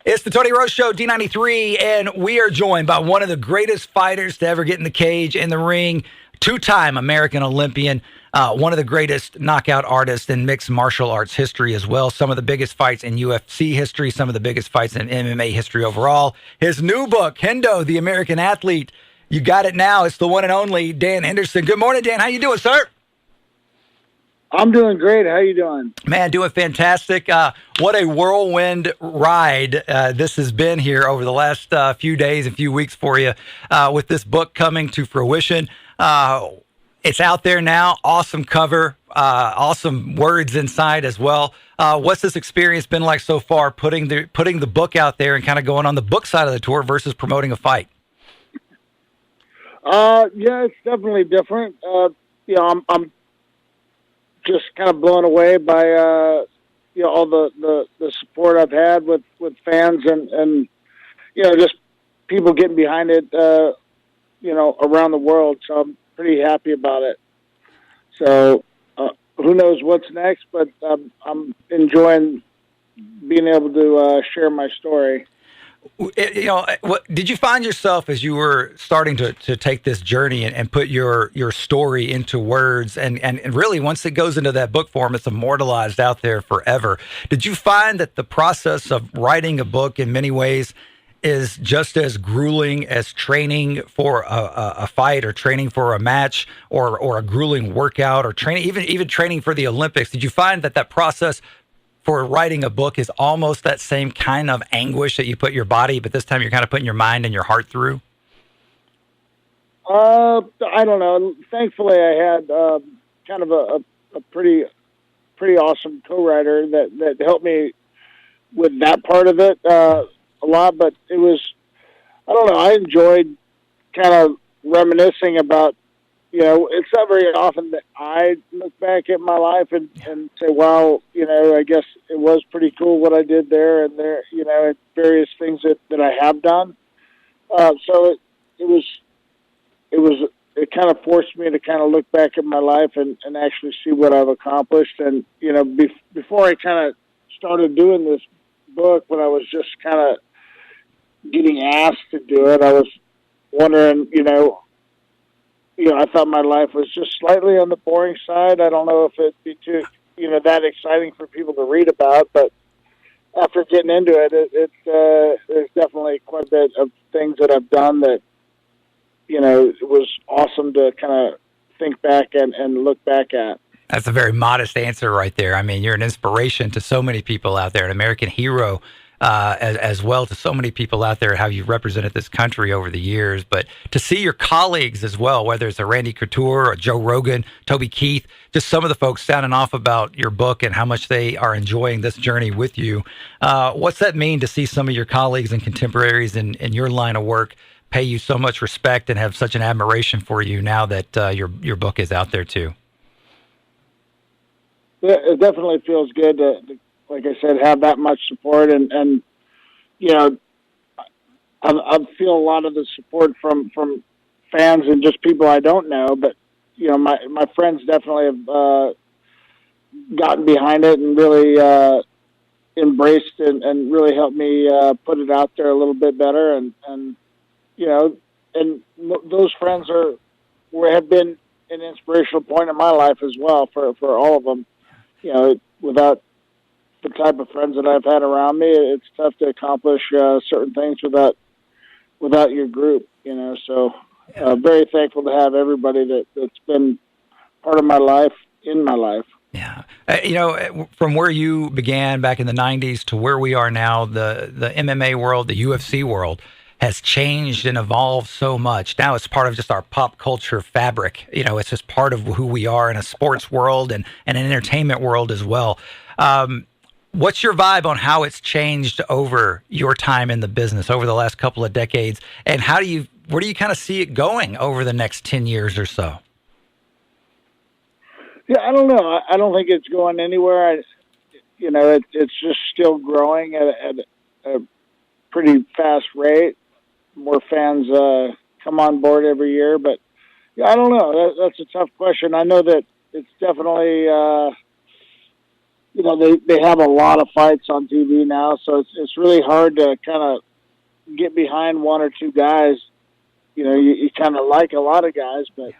It's the Tony Rose Show, D93, and we are joined by one of the greatest fighters to ever get in the cage, in the ring, two-time American Olympian, one of the greatest knockout artists in mixed martial arts history as well. Some of the biggest fights in UFC history, some of the biggest fights in MMA history overall. His new book, Hendo, the American Athlete. You got it now. It's the one and only Dan Henderson. Good morning, Dan. How you doing, sir? I'm doing great. How you doing? Man, doing fantastic. What a whirlwind ride this has been here over the last few days and few weeks for you with this book coming to fruition. It's out there now. Awesome cover. Awesome words inside as well. What's this experience been like so far, putting the book out there and kind of going on the book side of the tour versus promoting a fight? Yeah, it's definitely different. I'm just kind of blown away by all the support I've had with fans and just people getting behind it around the world. So I'm pretty happy about it. So who knows what's next, but I'm enjoying being able to share my story. Did you find yourself as you were starting to take this journey and put your story into words and really once it goes into that book form, it's immortalized out there forever. Did you find that the process of writing a book in many ways is just as grueling as training for a fight or training for a match or a grueling workout or training, even training for the Olympics? Did you find that process for writing a book is almost that same kind of anguish that you put your body, but this time you're kind of putting your mind and your heart through? I don't know. Thankfully, I had kind of a pretty awesome co-writer that helped me with that part of it a lot. But it was, I don't know. I enjoyed kind of reminiscing about. It's not very often that I look back at my life and say, wow, I guess it was pretty cool what I did there and there, and various things that I have done. So it kind of forced me to kind of look back at my life and actually see what I've accomplished. And, before I kind of started doing this book, when I was just kind of getting asked to do it, I was wondering, I thought my life was just slightly on the boring side. I don't know if it'd be too, that exciting for people to read about, but after getting into it, there's definitely quite a bit of things that I've done that, it was awesome to kind of think back and look back at. That's a very modest answer right there. I mean, you're an inspiration to so many people out there, an American hero as well to so many people out there, how you've represented this country over the years. But to see your colleagues as well, whether it's a Randy Couture or Joe Rogan, Toby Keith, just some of the folks sounding off about your book and how much they are enjoying this journey with you. What's that mean to see some of your colleagues and contemporaries in your line of work pay you so much respect and have such an admiration for you now that your book is out there too? Yeah, it definitely feels good to like I said, have that much support and I feel a lot of the support from fans and just people I don't know, but my friends definitely have gotten behind it and really embraced and really helped me put it out there a little bit better and those friends have been an inspirational point in my life as well for all of them. Without the type of friends that I've had around me, it's tough to accomplish certain things without your group, so very thankful to have everybody that's been part of my life in my life. Yeah. From where you began back in the 90s to where we are now, the MMA world, the UFC world has changed and evolved so much. Now it's part of just our pop culture fabric. It's just part of who we are in a sports world and an entertainment world as well. What's your vibe on how it's changed over your time in the business over the last couple of decades? And where do you kind of see it going over the next 10 years or so? Yeah, I don't know. I don't think it's going anywhere. It's just still growing at a pretty fast rate. More fans come on board every year, but yeah, I don't know. That's a tough question. I know that it's definitely they have a lot of fights on TV now, so it's really hard to kind of get behind one or two guys. You kind of like a lot of guys, but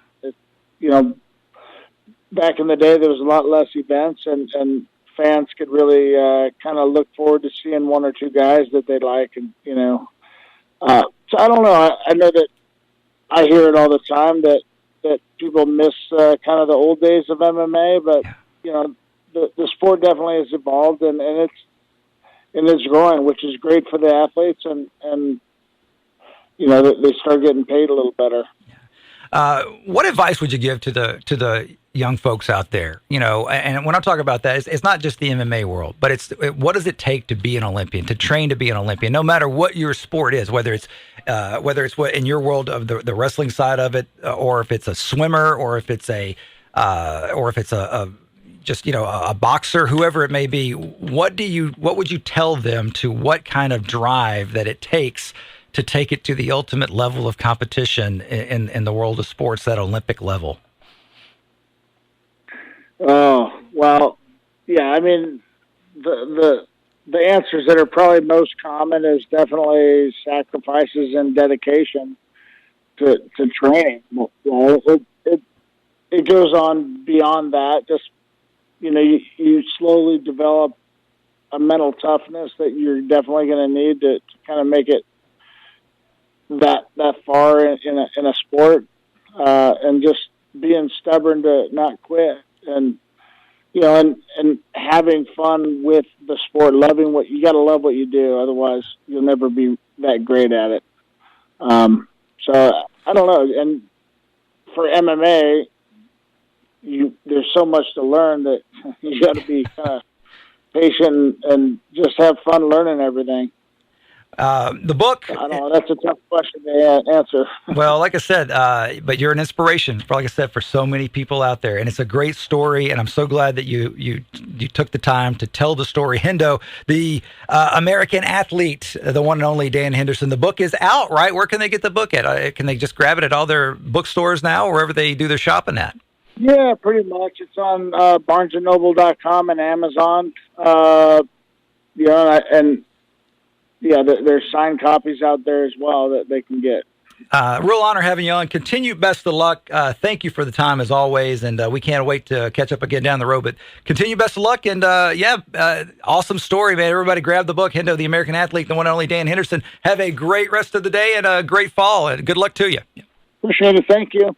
back in the day there was a lot less events, and fans could really kind of look forward to seeing one or two guys that they like, and so I don't know. I know that I hear it all the time that people miss kind of the old days of MMA, but the sport definitely has evolved, and it's growing, which is great for the athletes, and they start getting paid a little better. What advice would you give to the young folks out there? And when I'm talking about that, it's not just the MMA world, but what does it take to be an Olympian, to train to be an Olympian, no matter what your sport is, whether it's what in your world of the wrestling side of it, or if it's a swimmer, or if it's a boxer, whoever it may be. What would you tell them to what kind of drive that it takes to take it to the ultimate level of competition in the world of sports, that Olympic level? Oh, well, yeah, I mean, the answers that are probably most common is definitely sacrifices and dedication to training. It goes on beyond that. Just, you slowly develop a mental toughness that you're definitely going to need to kind of make it that far in a sport, and just being stubborn to not quit, and and having fun with the sport, loving you got to love what you do, otherwise you'll never be that great at it. So I don't know, and for MMA, there's so much to learn that you got to be kind of patient and just have fun learning everything. The book, I don't know, that's a tough question to answer. Well, like I said, but you're an inspiration, like I said, for so many people out there, and it's a great story. And I'm so glad that you took the time to tell the story. Hendo, the American athlete, the one and only Dan Henderson. The book is out, right? Where can they get the book at? Can they just grab it at all their bookstores now, or wherever they do their shopping at? Yeah, pretty much. It's on BarnesandNoble.com and Amazon. There's signed copies out there as well that they can get. Real honor having you on. Continued best of luck. Thank you for the time as always, and we can't wait to catch up again down the road. But continue best of luck, and awesome story, man. Everybody grab the book, Hendo, the American athlete, the one and only Dan Henderson. Have a great rest of the day and a great fall, and good luck to you. Appreciate it. Thank you.